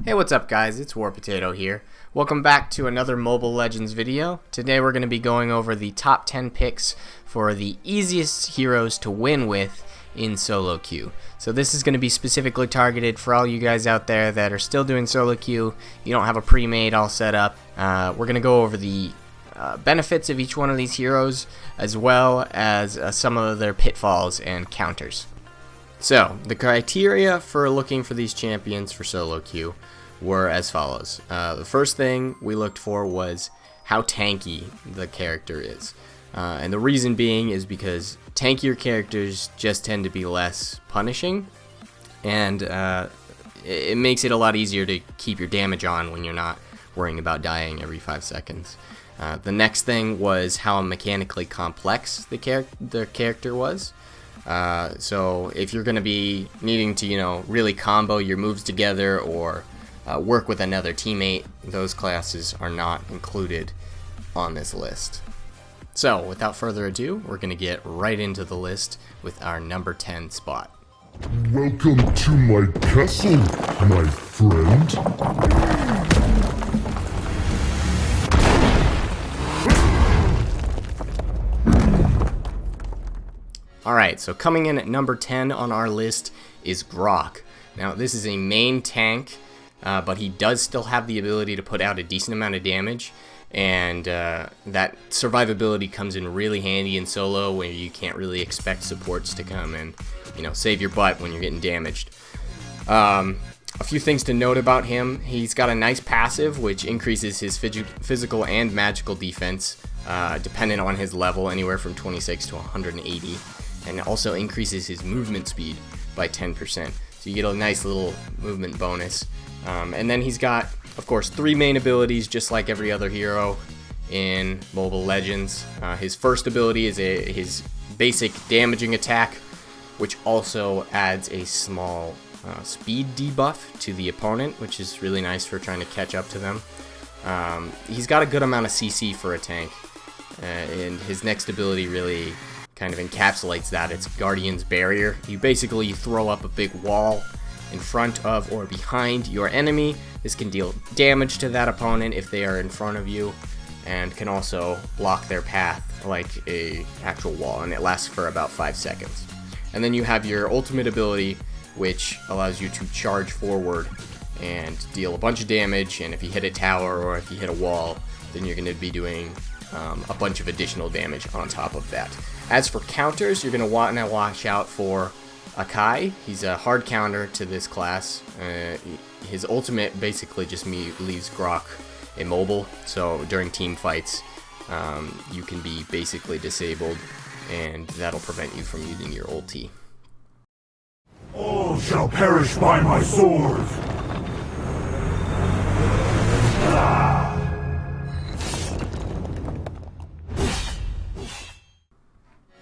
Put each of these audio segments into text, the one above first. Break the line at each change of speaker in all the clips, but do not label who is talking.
Hey, what's up guys, it's War Potato here. Welcome back to another Mobile Legends video. Today we're going to be going over the top 10 picks for the easiest heroes to win with in solo queue. So this is going to be specifically targeted for all you guys out there that are still doing solo queue. You don't have a pre-made all set up. We're going to go over the benefits of each one of these heroes as well as some of their pitfalls and counters. So, the criteria for looking for these champions for solo queue were as follows. The first thing we looked for was how tanky the character is. And the reason being is because tankier characters just tend to be less punishing, and it makes it a lot easier to keep your damage on when you're not worrying about dying every 5 seconds. The next thing was how mechanically complex the character was. So if you're going to be needing to, really combo your moves together or work with another teammate, those classes are not included on this list. So without further ado, we're going to get right into the list with our number 10 spot.
Welcome to my castle, my friend.
Alright, so coming in at number 10 on our list is Grok. Now this is a main tank, but he does still have the ability to put out a decent amount of damage, and that survivability comes in really handy in solo where you can't really expect supports to come and save your butt when you're getting damaged. A few things to note about him: he's got a nice passive which increases his physical and magical defense dependent on his level, anywhere from 26 to 180. And it also increases his movement speed by 10%. So you get a nice little movement bonus. And then he's got, of course, 3 main abilities, just like every other hero in Mobile Legends. His first ability is his basic damaging attack, which also adds a small speed debuff to the opponent, which is really nice for trying to catch up to them. He's got a good amount of CC for a tank, and his next ability really kind of encapsulates that. It's Guardian's Barrier. You basically throw up a big wall in front of or behind your enemy. This can deal damage to that opponent if they are in front of you, and can also block their path like a actual wall, and it lasts for about 5 seconds. And then you have your ultimate ability, which allows you to charge forward and deal a bunch of damage, and if you hit a tower or if you hit a wall, then you're going to be doing a bunch of additional damage on top of that. As for counters, you're going to want to watch out for Akai. He's a hard counter to this class. His ultimate basically just leaves Grok immobile, so during team fights you can be basically disabled, and that'll prevent you from using your ulti.
All shall perish by my sword.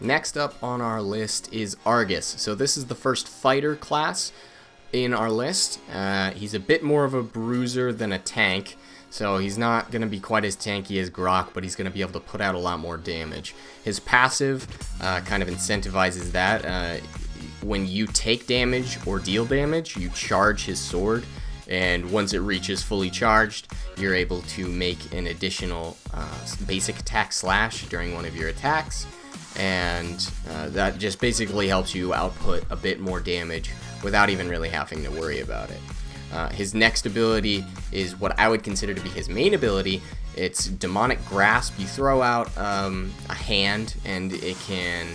Next up on our list is Argus. So this is the first fighter class in our list. He's a bit more of a bruiser than a tank, so he's not going to be quite as tanky as Grok, but he's going to be able to put out a lot more damage. His passive kind of incentivizes that. When you take damage or deal damage, you charge his sword, and once it reaches fully charged, you're able to make an additional basic attack slash during one of your attacks. And that just basically helps you output a bit more damage without even really having to worry about it. His next ability is what I would consider to be his main ability. It's Demonic Grasp. You throw out a hand, and it can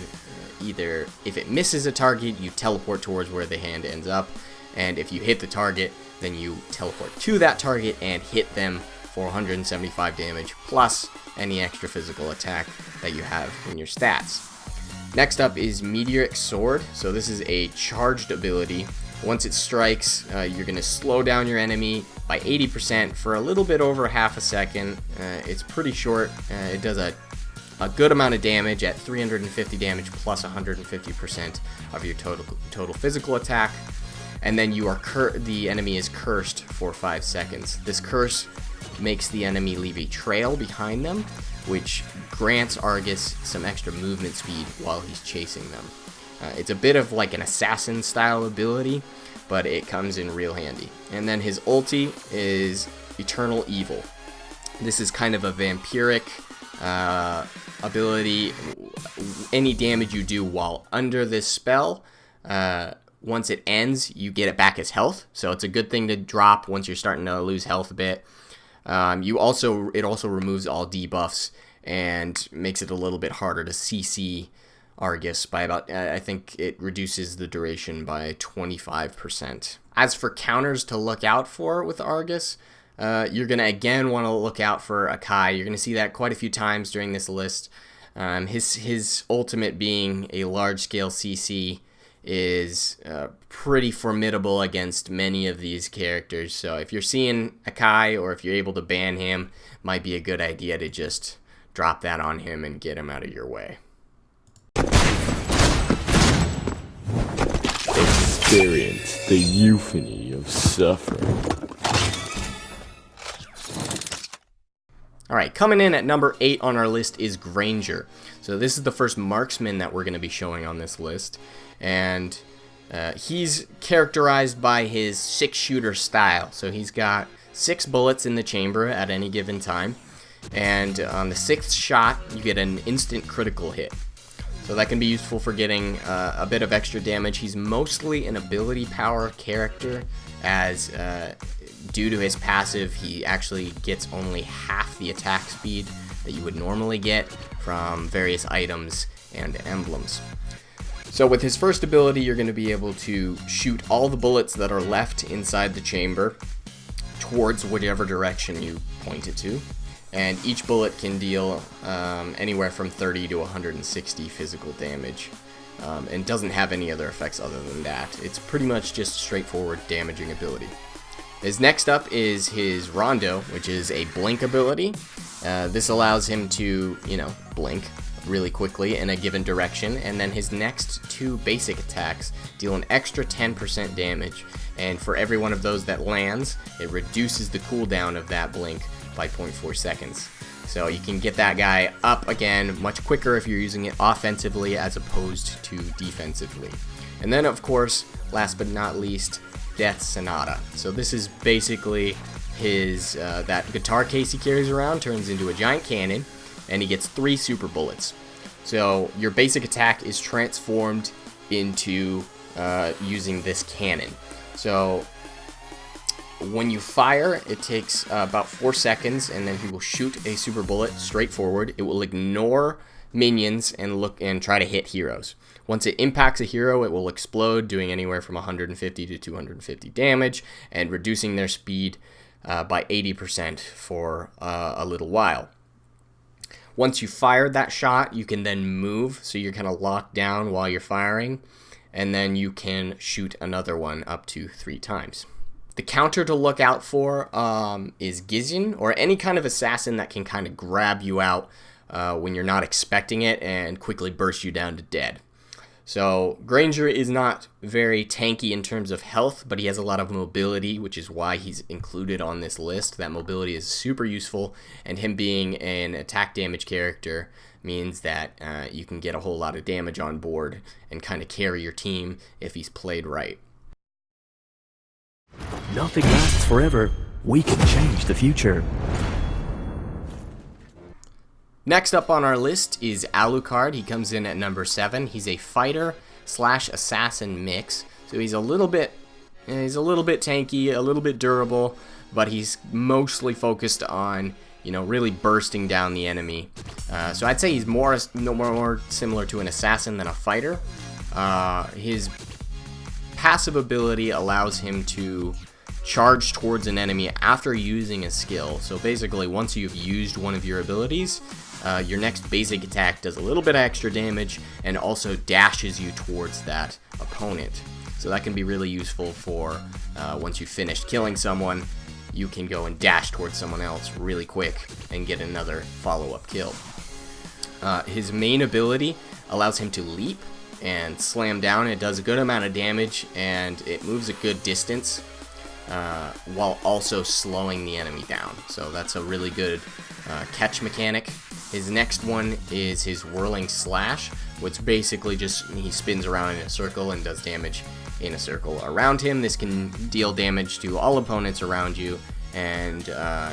either, if it misses a target, you teleport towards where the hand ends up, and if you hit the target, then you teleport to that target and hit them for 175 damage, plus any extra physical attack that you have in your stats. Next up is Meteoric Sword. So this is a charged ability. Once it strikes, you're going to slow down your enemy by 80% for a little bit over half a second. It's pretty short. It does a good amount of damage at 350 damage plus 150% of your total physical attack. And then the enemy is cursed for 5 seconds. This curse makes the enemy leave a trail behind them, which grants Argus some extra movement speed while he's chasing them. It's a bit of like an assassin style ability, but it comes in real handy. And then his ulti is Eternal Evil. This is kind of a vampiric ability. Any damage you do while under this spell, once it ends, you get it back as health. So it's a good thing to drop once you're starting to lose health a bit. It also removes all debuffs and makes it a little bit harder to CC Argus by about, I think it reduces the duration by 25%. As for counters to look out for with Argus, you're going to again want to look out for Akai. You're going to see that quite a few times during this list. His ultimate being a large-scale CC is pretty formidable against many of these characters. So if you're seeing Akai or if you're able to ban him, might be a good idea to just drop that on him and get him out of your way.
Experience the euphony of suffering.
Alright, coming in at number 8 on our list is Granger. So this is the first marksman that we're going to be showing on this list. And he's characterized by his 6-shooter style. So he's got 6 bullets in the chamber at any given time. And on the 6th shot, you get an instant critical hit. So that can be useful for getting a bit of extra damage. He's mostly an ability power character, as due to his passive, he actually gets only half the attack speed that you would normally get from various items and emblems. So with his first ability, you're going to be able to shoot all the bullets that are left inside the chamber towards whatever direction you point it to. And each bullet can deal anywhere from 30 to 160 physical damage, and doesn't have any other effects other than that. It's pretty much just a straightforward damaging ability. His next up is his Rondo, which is a blink ability. This allows him to, blink really quickly in a given direction, and then his next 2 basic attacks deal an extra 10% damage, and for every one of those that lands, it reduces the cooldown of that blink by 0.4 seconds. So you can get that guy up again much quicker if you're using it offensively as opposed to defensively. And then, of course, last but not least, Death Sonata. So this is basically his that guitar case he carries around turns into a giant cannon, and he gets 3 super bullets. So your basic attack is transformed into using this cannon. So when you fire, it takes about 4 seconds, and then he will shoot a super bullet straight forward. It will ignore minions and look and try to hit heroes. Once it impacts a hero, it will explode, doing anywhere from 150 to 250 damage and reducing their speed by 80% for a little while. Once you fired that shot, you can then move, so you're kind of locked down while you're firing, and then you can shoot another one up to 3 times. The counter to look out for is Gizian, or any kind of assassin that can kind of grab you out when you're not expecting it and quickly burst you down to dead. So Granger is not very tanky in terms of health, but he has a lot of mobility, which is why he's included on this list. That mobility is super useful, and him being an attack damage character means that you can get a whole lot of damage on board and kind of carry your team if he's played right.
Nothing lasts forever. We can change the future.
Next up on our list is Alucard. He comes in at number 7. He's a fighter / assassin mix. So he's a little bit tanky, a little bit durable, but he's mostly focused on, really bursting down the enemy. So I'd say he's more similar to an assassin than a fighter. His passive ability allows him to charge towards an enemy after using a skill. So basically, once you've used one of your abilities, your next basic attack does a little bit of extra damage and also dashes you towards that opponent. So that can be really useful for once you've finished killing someone, you can go and dash towards someone else really quick and get another follow-up kill. His main ability allows him to leap and slam down. It does a good amount of damage, and it moves a good distance while also slowing the enemy down. So that's a really good catch mechanic. His next one is his Whirling Slash, which basically just he spins around in a circle and does damage in a circle around him. This can deal damage to all opponents around you, and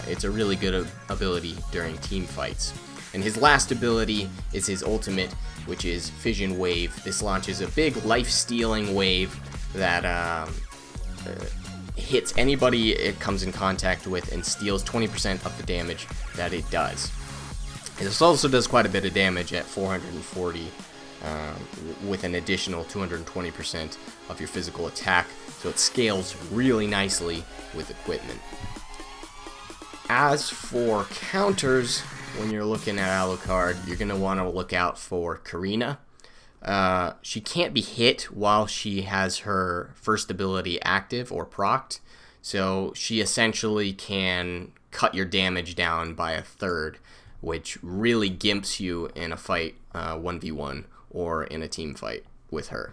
it's a really good ability during team fights. And his last ability is his ultimate, which is Fission Wave. This launches a big life-stealing wave that hits anybody it comes in contact with and steals 20% of the damage that it does. This also does quite a bit of damage at 440 with an additional 220% of your physical attack, so it scales really nicely with equipment. As for counters, when you're looking at Alucard, you're going to want to look out for Karina. She can't be hit while she has her first ability active or procced, so she essentially can cut your damage down by a third, which really gimps you in a fight 1v1 or in a team fight with her.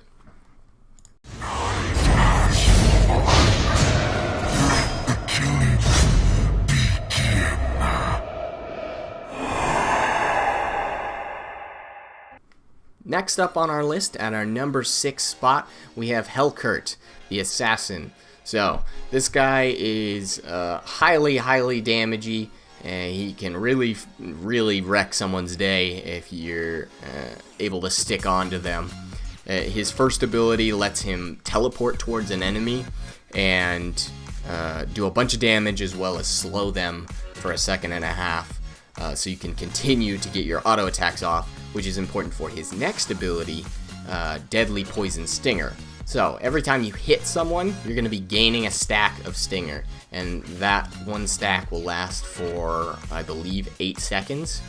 Next up on our list, at our number 6 spot, we have Helkurt, the Assassin. So, this guy is highly damagey, and he can really wreck someone's day if you're able to stick onto them. His first ability lets him teleport towards an enemy and do a bunch of damage, as well as slow them for a second and a half, so you can continue to get your auto attacks off, which is important for his next ability, Deadly Poison Stinger. So every time you hit someone, you're going to be gaining a stack of Stinger, and that one stack will last for, I believe, 8 seconds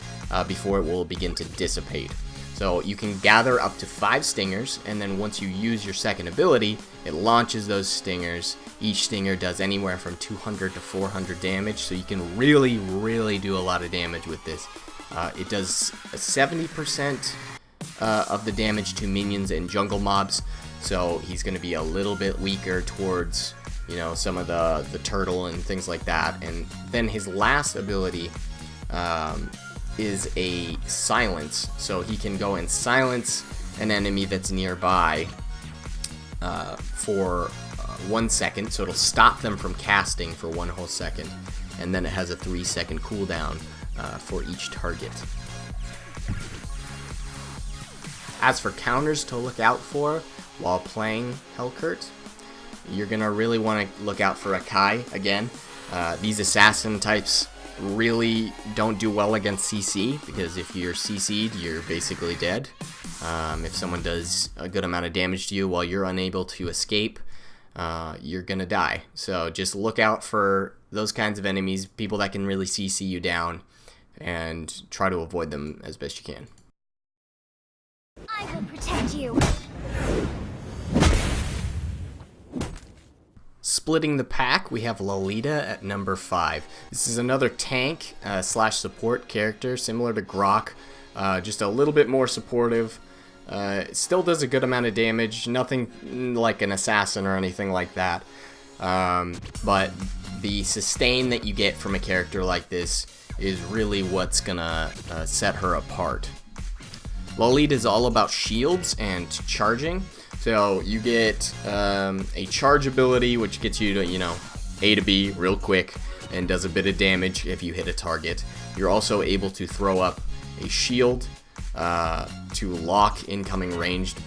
before it will begin to dissipate. So you can gather up to 5 Stingers, and then once you use your second ability, it launches those Stingers. Each Stinger does anywhere from 200 to 400 damage, so you can really do a lot of damage with this. It does 70% of the damage to minions and jungle mobs, so he's going to be a little bit weaker towards, you know, some of the turtle and things like that. And then his last ability is a silence, so he can go and silence an enemy that's nearby for 1 second, so it'll stop them from casting for 1 whole second, and then it has a 3-second cooldown for each target. As for counters to look out for while playing Helkurt, you're gonna really want to look out for Akai again. These assassin types really don't do well against CC, because if you're CC'd, you're basically dead. If someone does a good amount of damage to you while you're unable to escape, you're gonna die. So just look out for those kinds of enemies, people that can really CC you down, and try to avoid them as best you can.
I will protect you.
Splitting the pack, we have Lolita at number 5. This is another tank slash support character, similar to Grok, just a little bit more supportive. It still does a good amount of damage, nothing like an assassin or anything like that. But the sustain that you get from a character like this is really what's gonna set her apart. Lolita is all about shields and charging. So you get a charge ability, which gets you to, you know, A to B real quick and does a bit of damage if you hit a target. You're also able to throw up a shield to lock incoming ranged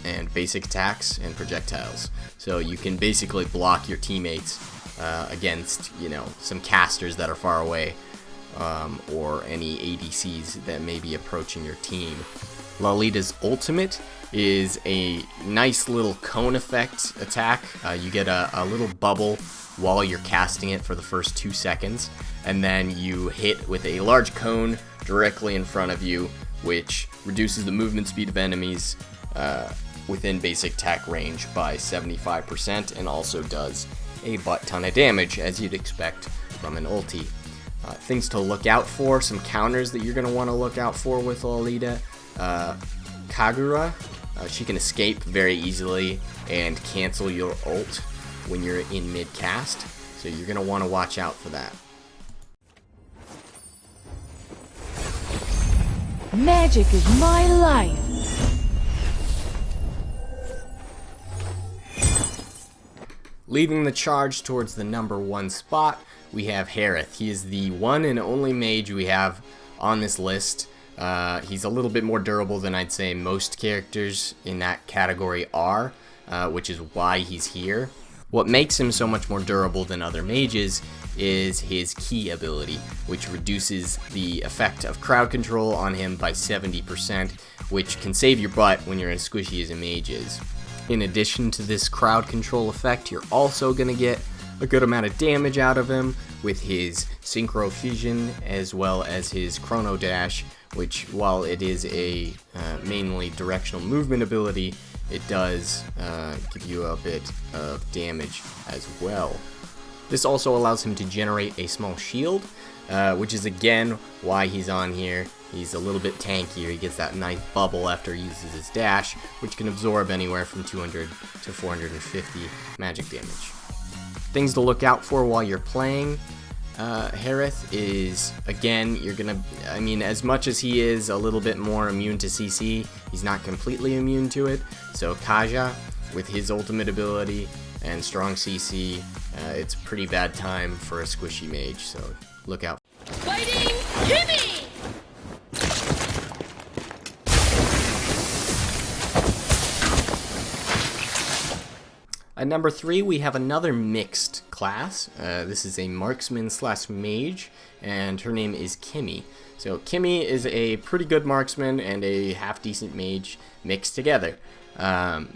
and basic attacks and projectiles. So you can basically block your teammates against, you know, some casters that are far away, or any ADCs that may be approaching your team. Lolita's ultimate is a nice little cone effect attack. You get a little bubble while you're casting it for the first 2 seconds, and then you hit with a large cone directly in front of you, which reduces the movement speed of enemies within basic attack range by 75%, and also does a butt ton of damage, as you'd expect from an ulti. Things to look out for, some counters that you're going to want to look out for with Lolita. Kagura, she can escape very easily and cancel your ult when you're in mid-cast, so you're going to want to watch out for that.
Magic is my life.
Leading the charge towards the number 1 spot, we have Harith. He is the one and only mage we have on this list. He's a little bit more durable than I'd say most characters in that category are, which is why he's here. What makes him so much more durable than other mages is his key ability, which reduces the effect of crowd control on him by 70%, which can save your butt when you're as squishy as a mage is. In addition to this crowd control effect, you're also going to get a good amount of damage out of him with his Synchro Fusion as well as his Chrono Dash, which, while it is a mainly directional movement ability, it does give you a bit of damage as well. This also allows him to generate a small shield, which is again why he's on here. He's a little bit tankier. He gets that nice bubble after he uses his dash, which can absorb anywhere from 200 to 450 magic damage. Things to look out for while you're playing Harith is, again, as much as he is a little bit more immune to CC, he's not completely immune to it. So Kaja, with his ultimate ability and strong CC, it's a pretty bad time for a squishy mage, so look out.
Fighting Kimmy!
At number 3, we have another mixed class. This is a marksman / mage, and her name is Kimmy. So Kimmy is a pretty good marksman and a half-decent mage mixed together.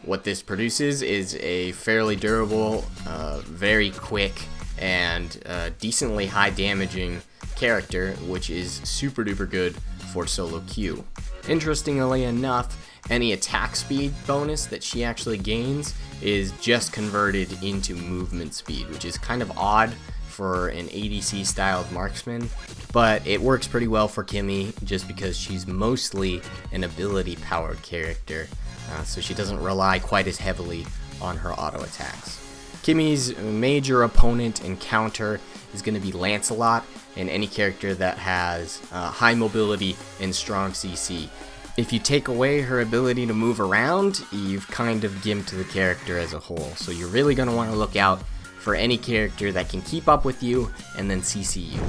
What this produces is a fairly durable, very quick, and decently high damaging character, which is super duper good for solo queue. Interestingly enough, any attack speed bonus that she actually gains is just converted into movement speed, which is kind of odd for an ADC styled marksman, but it works pretty well for Kimmy just because she's mostly an ability powered character, so she doesn't rely quite as heavily on her auto attacks. Kimmy's major opponent and counter is going to be Lancelot, and any character that has high mobility and strong CC. If you take away her ability to move around, you've kind of gimped the character as a whole. So you're really going to want to look out for any character that can keep up with you and then CC you.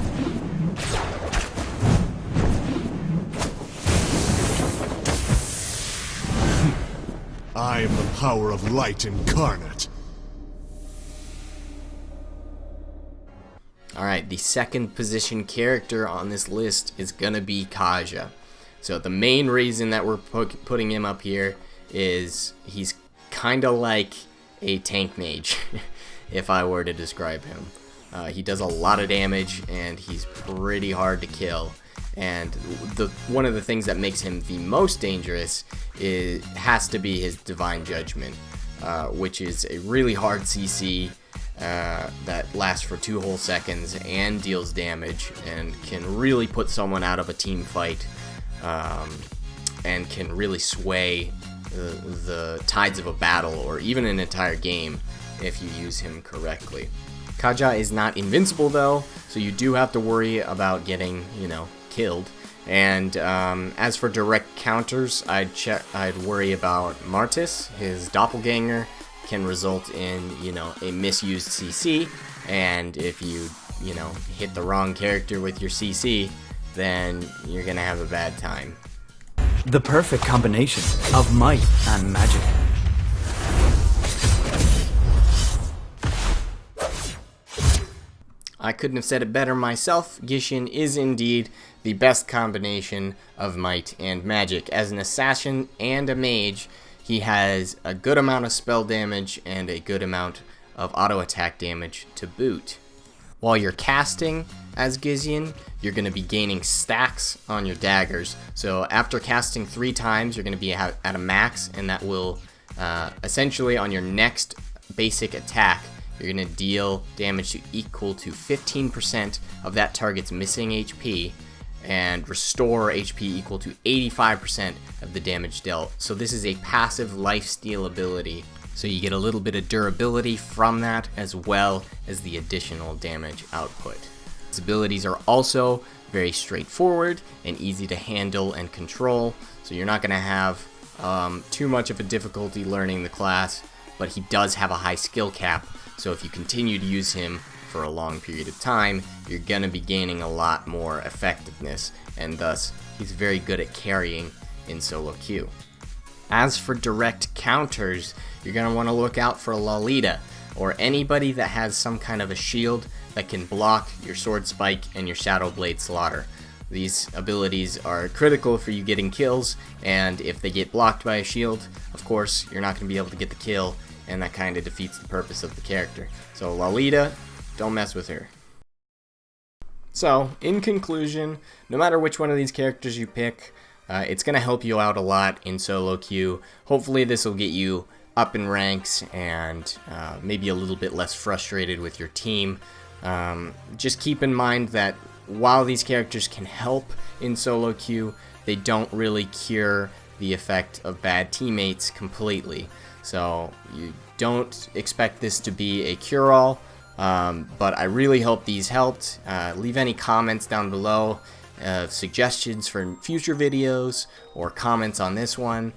I am the power of light incarnate.
Alright, the second position character on this list is going to be Kaja. So the main reason that we're putting him up here is he's kind of like a tank mage, if I were to describe him. He does a lot of damage, and he's pretty hard to kill. And one of the things that makes him the most dangerous has to be his Divine Judgment, which is a really hard CC that lasts for 2 whole seconds and deals damage and can really put someone out of a team fight. And can really sway the tides of a battle or even an entire game if you use him correctly. Kaja is not invincible though, so you do have to worry about getting, killed. And as for direct counters, I'd worry about Martis. His doppelganger can result in, a misused CC, and if you, hit the wrong character with your CC, then you're gonna have a bad time.
The perfect combination of might and magic.
I couldn't have said it better myself. Gishin is indeed the best combination of might and magic. As an assassin and a mage, he has a good amount of spell damage and a good amount of auto attack damage to boot. While you're casting as Gizian, you're going to be gaining stacks on your daggers. So after casting 3 times, you're going to be at a max, and that will essentially on your next basic attack, you're going to deal damage equal to 15% of that target's missing HP and restore HP equal to 85% of the damage dealt. So this is a passive lifesteal ability. So you get a little bit of durability from that as well as the additional damage output. His abilities are also very straightforward and easy to handle and control, so you're not going to have too much of a difficulty learning the class, but he does have a high skill cap, So if you continue to use him for a long period of time, you're going to be gaining a lot more effectiveness, and thus he's very good at carrying in solo queue. As for direct counters, you're going to want to look out for Lolita, or anybody that has some kind of a shield that can block your Sword Spike and your Shadow Blade Slaughter. These abilities are critical for you getting kills, and if they get blocked by a shield, of course, you're not going to be able to get the kill, and that kind of defeats the purpose of the character. So Lolita, don't mess with her. So, in conclusion, no matter which one of these characters you pick, it's going to help you out a lot in solo queue. Hopefully this will get you up in ranks and maybe a little bit less frustrated with your team. Just keep in mind that while these characters can help in solo queue, they don't really cure the effect of bad teammates completely. So you don't expect this to be a cure-all, but I really hope these helped. Leave any comments down below, suggestions for future videos, or comments on this one.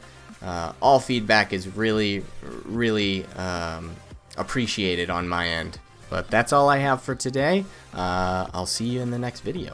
All feedback is really appreciated on my end. But that's all I have for today. I'll see you in the next video.